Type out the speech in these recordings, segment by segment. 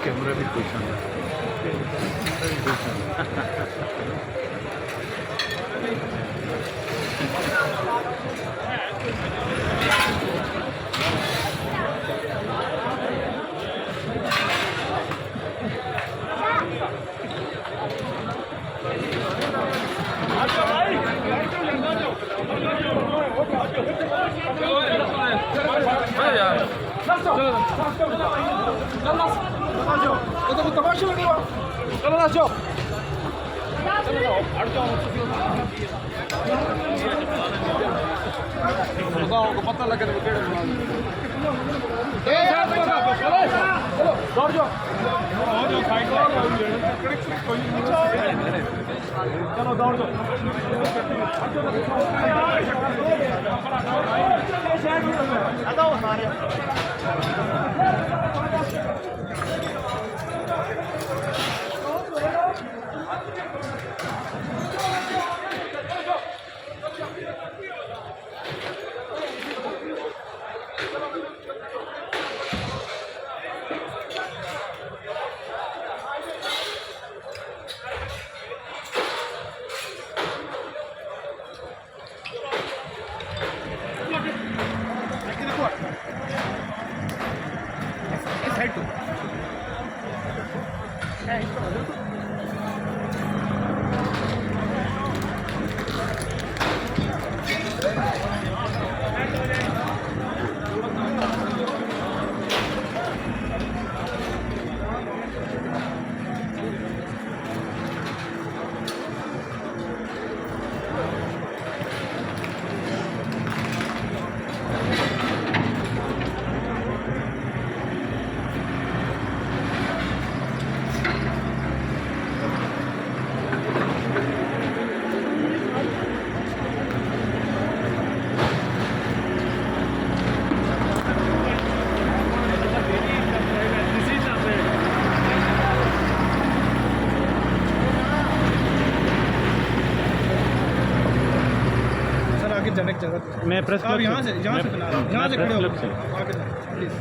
Camera भी खुश है। पता लगे चलो दौड़ जाओ जनक जगत मैं प्रेस आप यहाँ से बना रहा हूँ, यहाँ से खड़े हो प्लीज।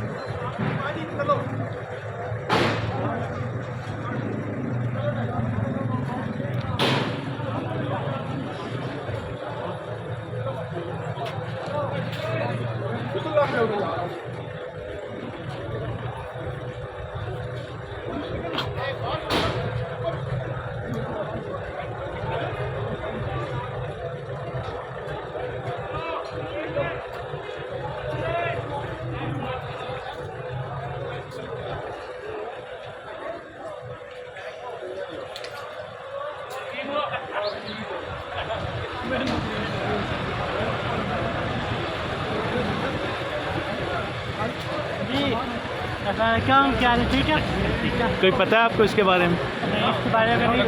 क्या ठीक है? कोई पता है आपको इसके बारे में? नहीं, इसके बारे में नहीं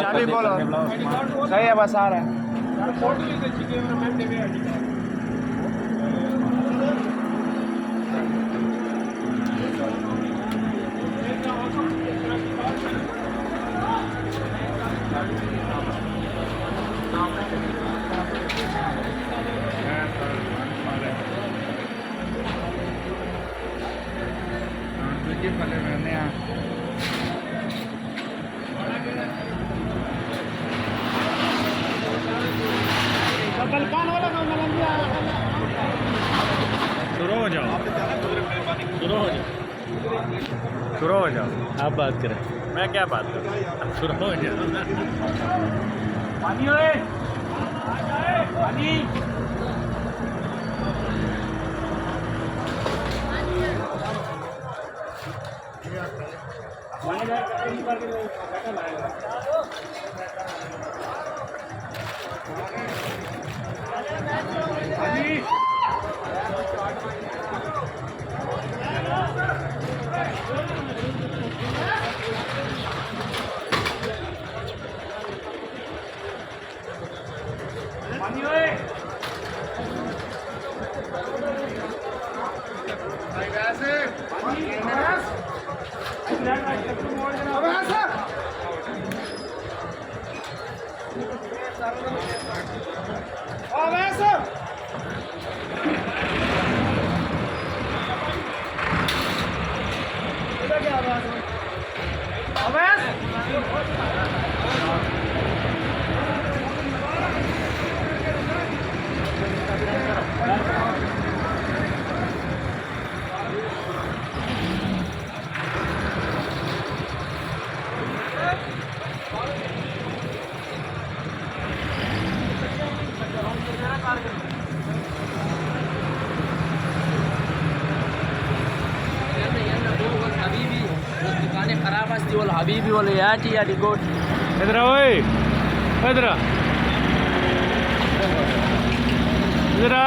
चाबी बोलो सही है बस आ रहा है शुरू हो जाओ शुरू हो जाओ आप बात करें मैं क्या बात करूं शुरू हो जाओ पानी ओए पानी खराब असती बोल हबीबी बोल याची या डिकोट इधर आओ ओए, इधर आ, इधर आ।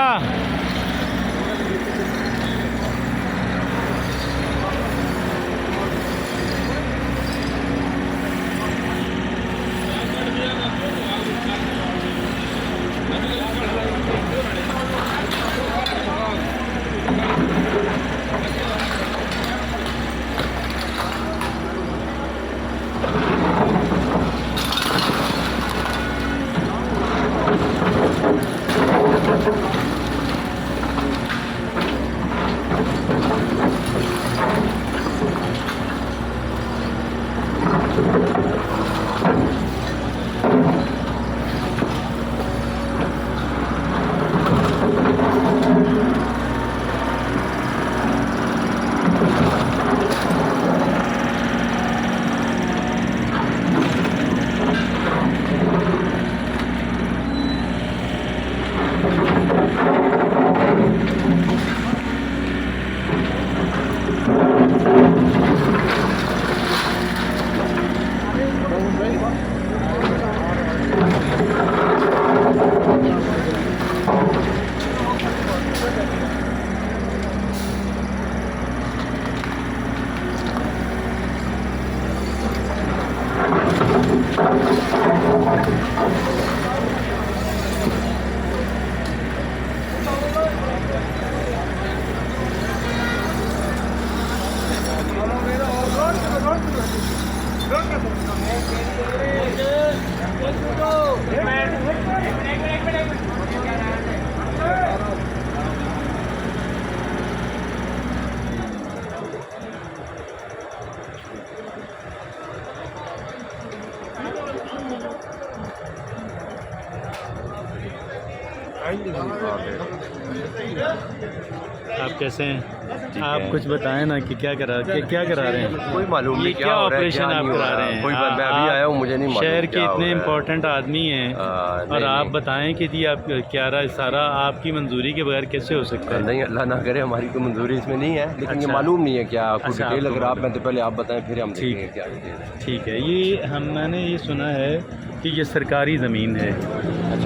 आप कैसे हैं? आप कुछ बताएं ना कि क्या करा रहे हैं? कोई मालूम ये नहीं क्या ऑपरेशन आप करा रहे हैं? कोई मैं अभी आया हूँ, मुझे नहीं मालूम शहर क्या के हो इतने रहा है। इम्पोर्टेंट आदमी हैं और नहीं, आप नहीं। बताएं कि जी आप क्या रहा सारा आपकी मंजूरी के बगैर कैसे हो सकता है? नहीं, अल्लाह ना करे, हमारी कोई मंजूरी इसमें नहीं है, लेकिन ये अच्छा। मालूम नहीं है क्या आपको अच्छा, डिटेल। आपको अगर आप मालूम मैं तो पहले आप बताएं, फिर हम ठीक देखेंगे क्या डिटेल है। ठीक है, ये मैंने ये सुना है कि ये सरकारी ज़मीन है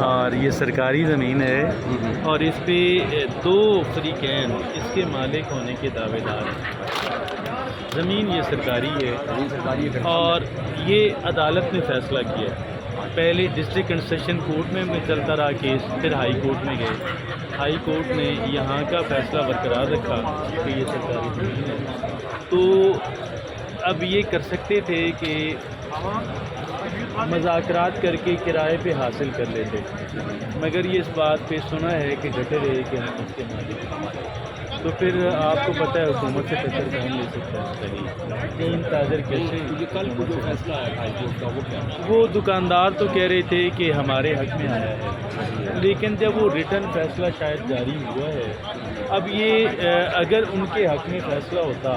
और ये सरकारी ज़मीन है और इस पे दो फरीकैन इसके मालिक होने के दावेदार हैं। ज़मीन ये सरकारी है जमीन सरकारी है। और ये अदालत ने फ़ैसला किया। पहले डिस्ट्रिक्ट एंड सेशन कोर्ट में चलता रहा केस, फिर हाई कोर्ट में गए। हाई कोर्ट ने यहाँ का फ़ैसला बरकरार रखा कि ये सरकारी ज़मीन है। तो अब ये कर सकते थे कि मज़ाकरात करके किराए पे हासिल कर लेते, मगर ये इस बात पे सुना है कि घटे रहे कि हम उसके मालिक हैं। तो फिर आपको पता है हुकूमत से टक्कर कौन ले सकता है? सही तीन ताजर कैसे? कल को जो फैसला है हाई कोर्ट का वो क्या है? वो दुकानदार तो कह रहे थे कि हमारे हक में आया है, लेकिन जब वो रिटर्न फैसला शायद जारी हुआ है, अब ये अगर उनके हक में फैसला होता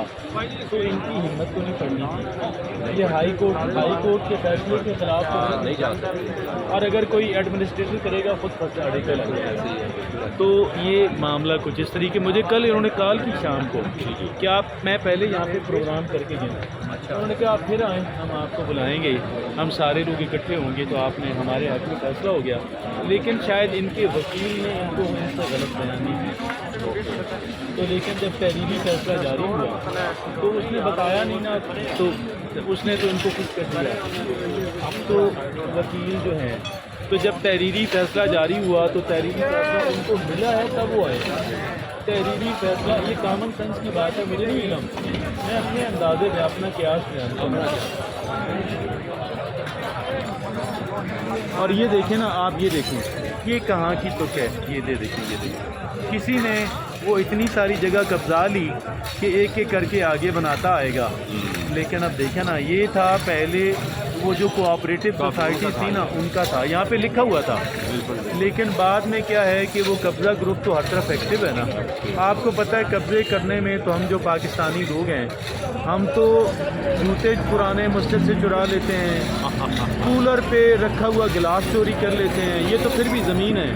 तो इनकी हिम्मत तो नहीं पड़नी थी। ये हाई कोर्ट के फैसले के खिलाफ तो नहीं जा सकते। और अगर कोई एडमिनिस्ट्रेशन करेगा खुद फंसा अड़ेगा लग जाएगा। तो ये मामला कुछ इस तरीके, मुझे कल इन्होंने कॉल की शाम को कि आप, मैं पहले यहाँ पे प्रोग्राम करके गया, उन्होंने कहा आप फिर आएँ, हम आपको बुलाएंगे, हम सारे लोग इकट्ठे होंगे तो आपने हमारे हक में फैसला हो गया। लेकिन शायद इनके वकील ने इनको उनसे गलत बयानी दी, तो लेकिन जब तहरीरी फैसला जारी हुआ तो उसने बताया नहीं ना, तो उसने तो इनको कुछ कर दिया। अब तो वकील जो हैं, तो जब तहरीरी फैसला जारी हुआ तो तहरीरी फैसला उनको मिला है तब वो आए। तहरीरी फैसला ये कॉमन सेंस की बात है, मुझे नहीं इल्म, मैं अपने अंदाजे में अपना क्यास बयान करना चाहता। और ये देखें ना आप, ये देखें ये कहाँ की तुक है, ये देखें, ये देखें किसी ने वो इतनी सारी जगह कब्जा ली कि एक एक करके आगे बनाता आएगा। लेकिन अब देखें ना, ये था पहले वो जो कोऑपरेटिव सोसाइटी थी ना, उनका था, यहाँ पे लिखा हुआ था। लेकिन बाद में क्या है कि वो कब्ज़ा ग्रुप तो हर तरफ एक्टिव है ना। आपको पता है कब्ज़े करने में तो हम जो पाकिस्तानी लोग हैं, हम तो जूते पुराने मस्जिद से चुरा लेते हैं, कूलर पे रखा हुआ गिलास चोरी कर लेते हैं, ये तो फिर भी ज़मीन है।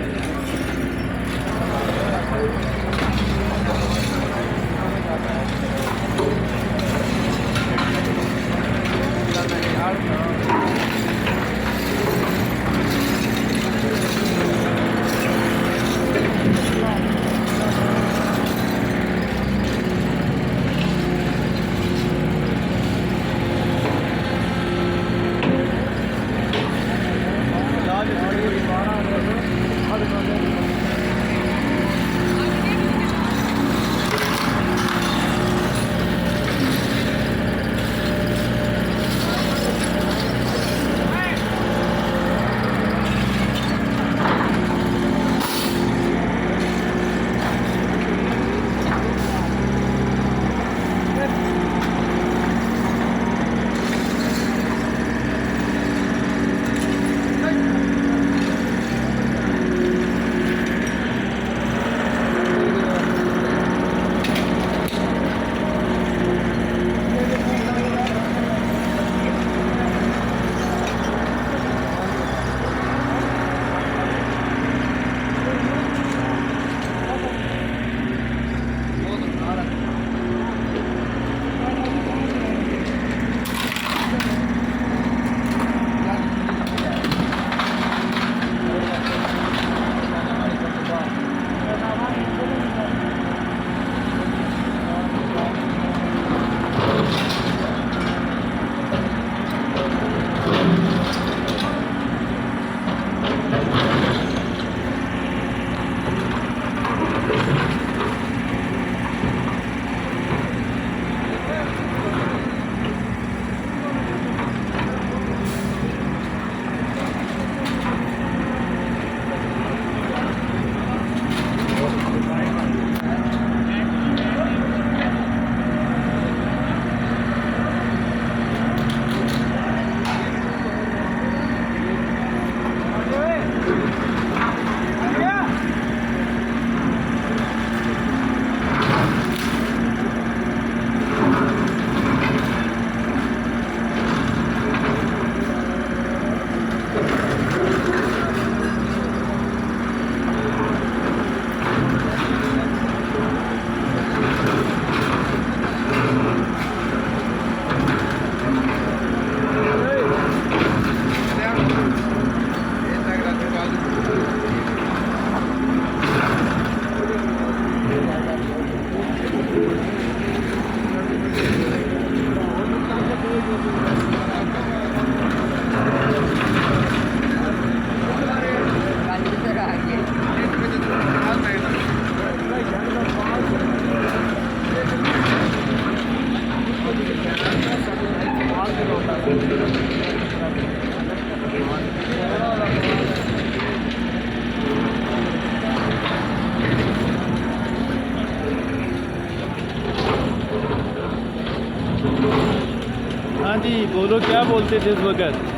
हाँ जी, बोलो क्या बोलते थे इस वक्त?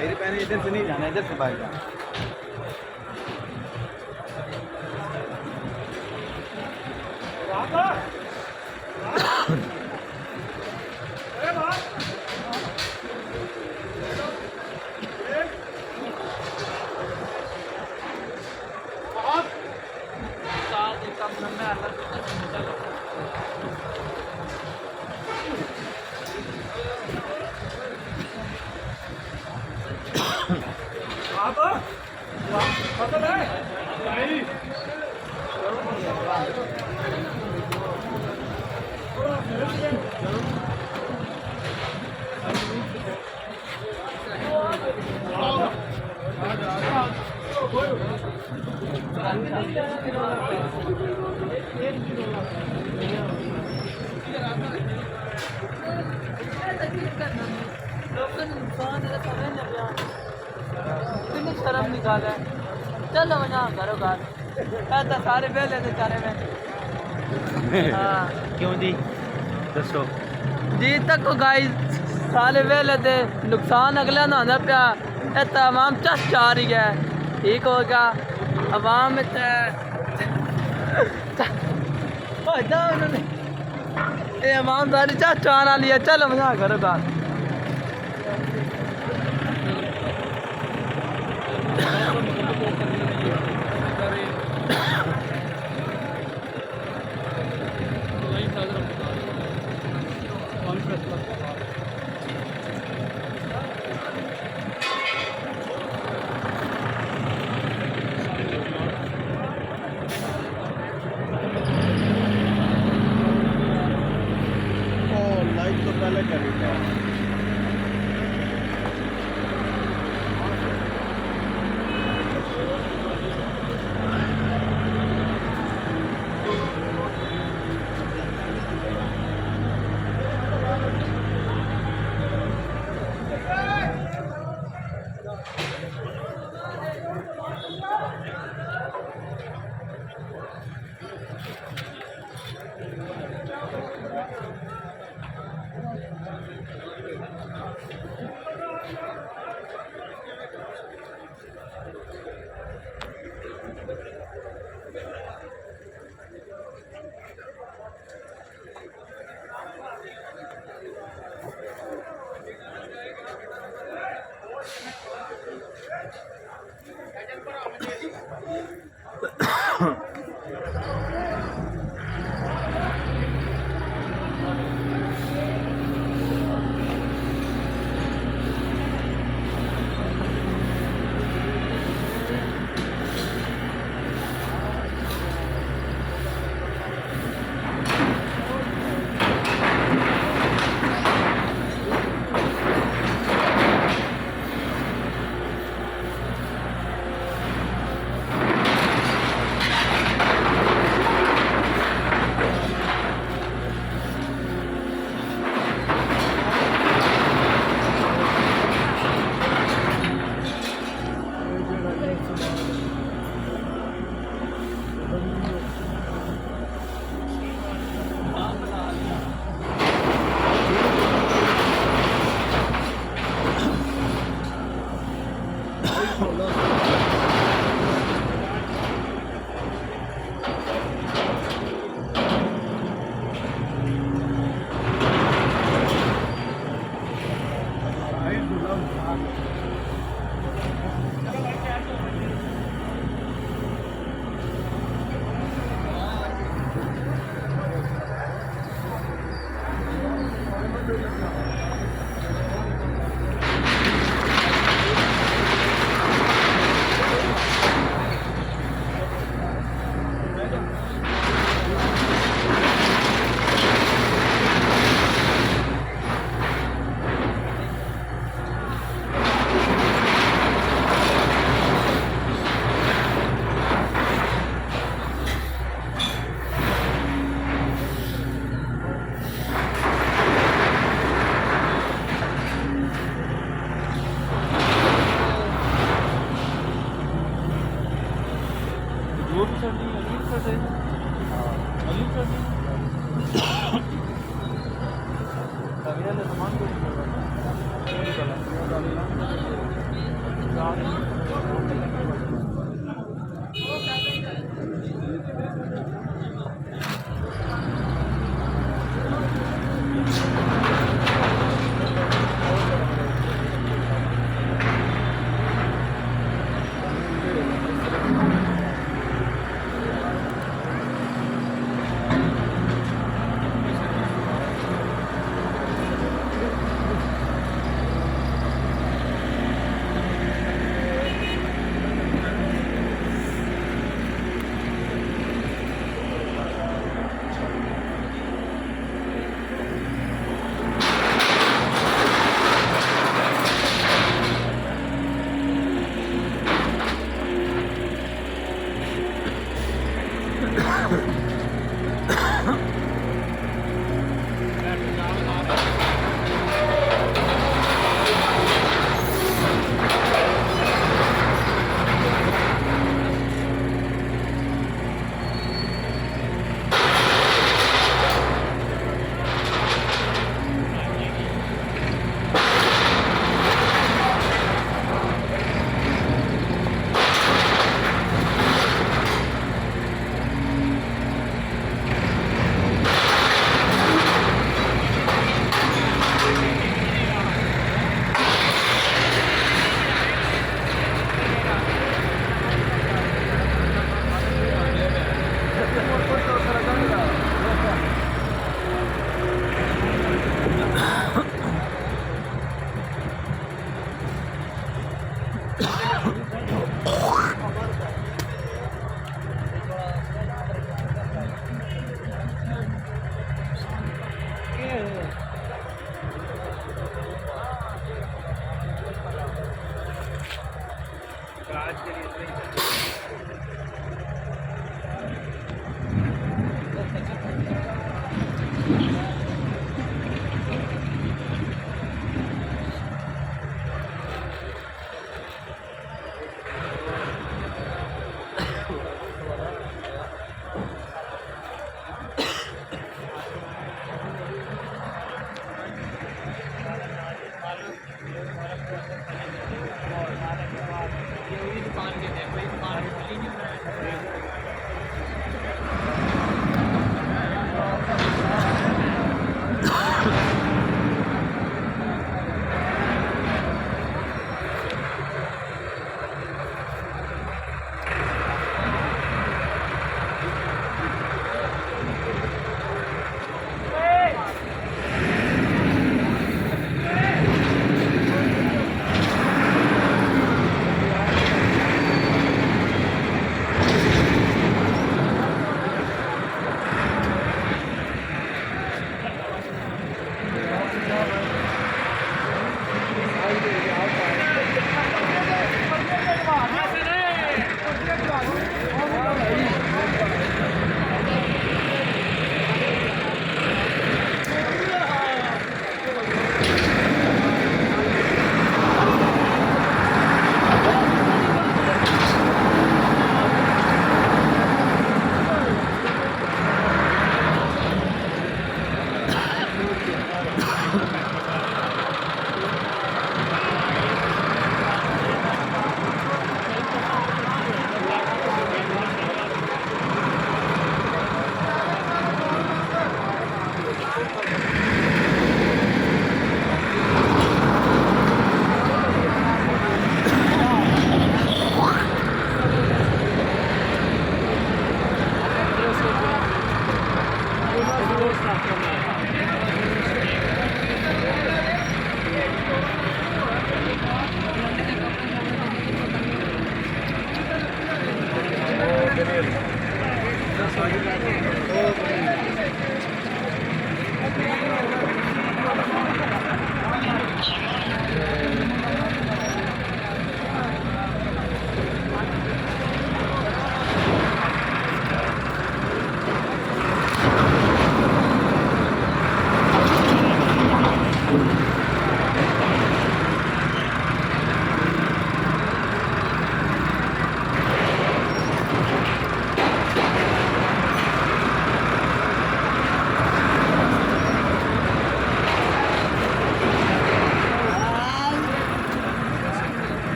मेरी बहन इधर से नहीं जाना, इधर से बाहर जाना। साथ एक कम में अलग इंसान है समझ नहीं आया कितनी शर्म निकाला है चलो वहाँ करो घर ऐसा सारे बेले थे चारे में हाँ क्यों जी दसो जी तक को गाइस सारे वेले दे नुकसान अगला ना होना पिया ये तमाम चस जा रही है ठीक हो गया अवाम उन्होंने ये अवाम सारी चस चारा लिया चलो मजा करो बात लाइट तो पहले करेगा वो भी चढ़नी अगली चढ़े अगली चढ़नी तभी वाले सामान को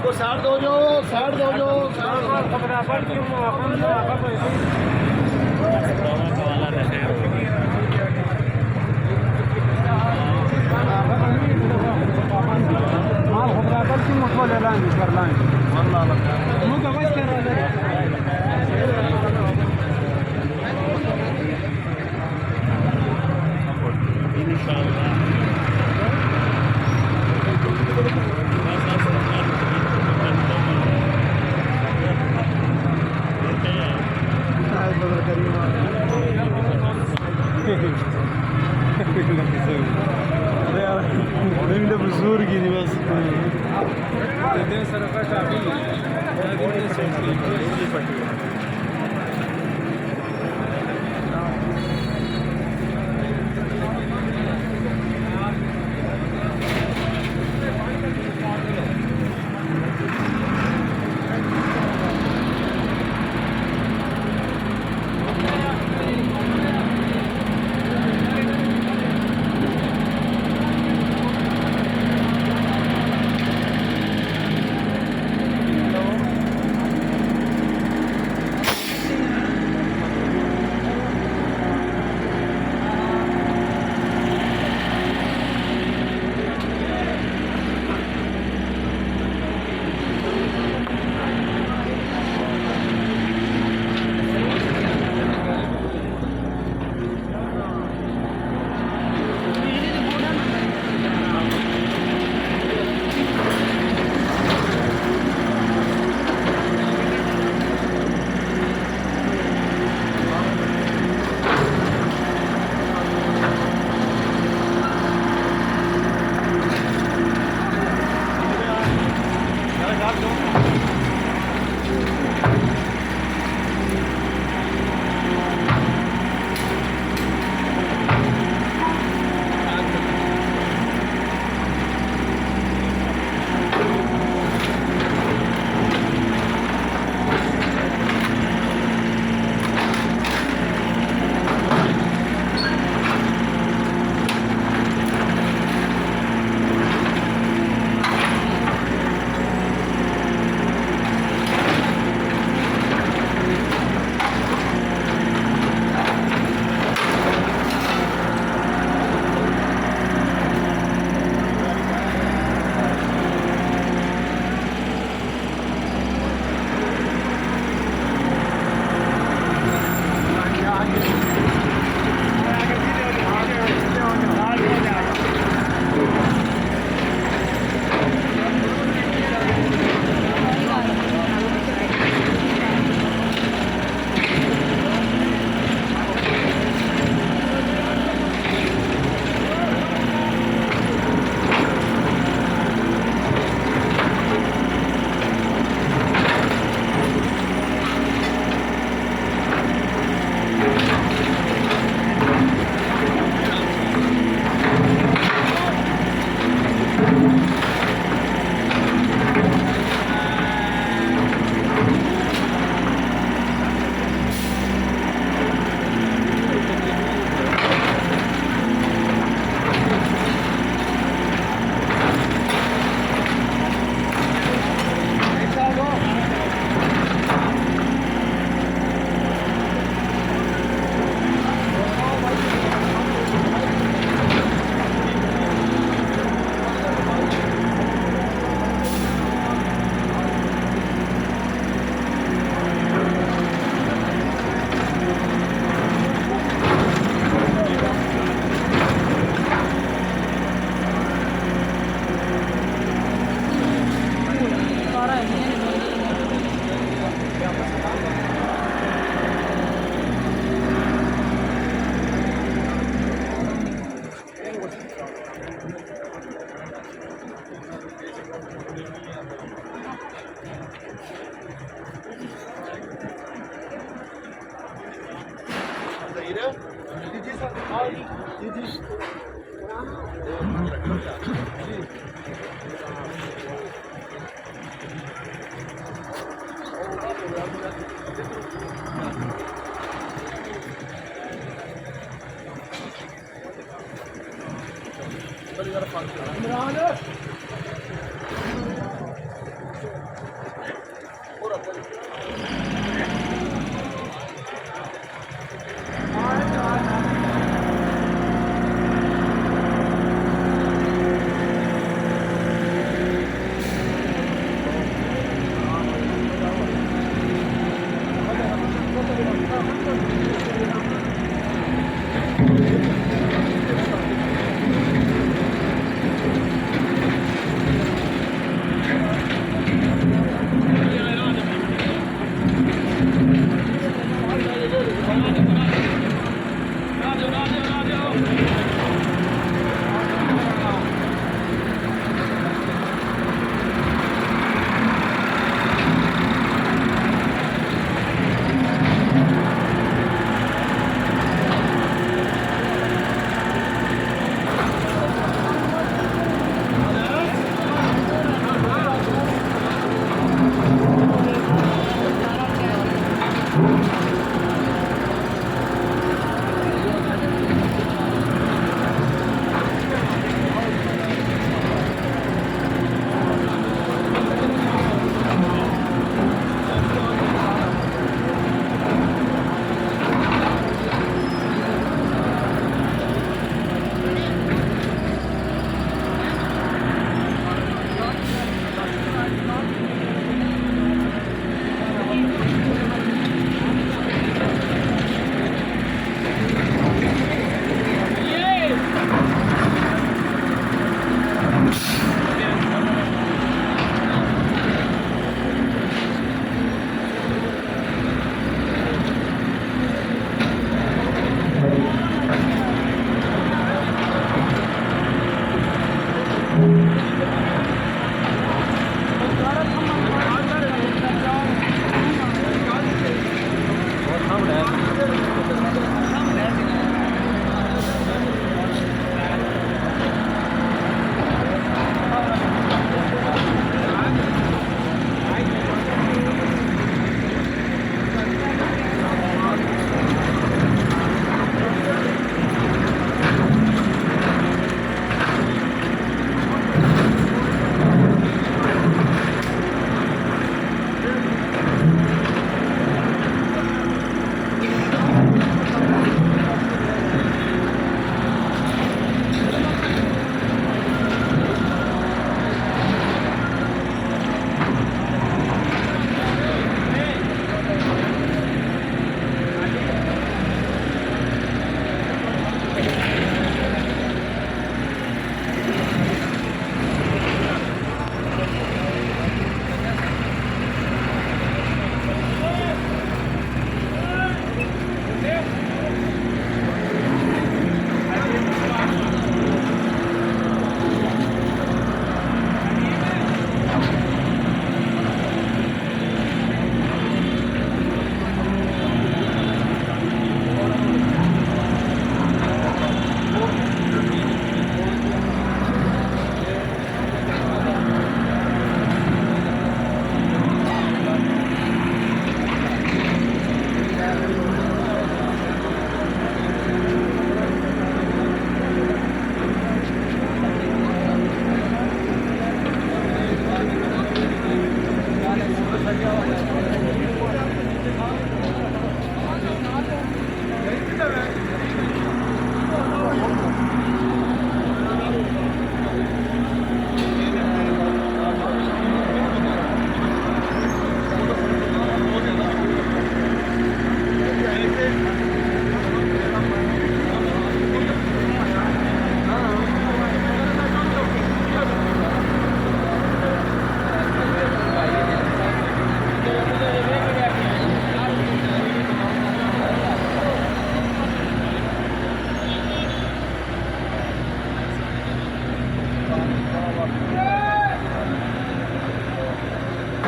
वो साइड दो जो साइड दो जो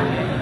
हैं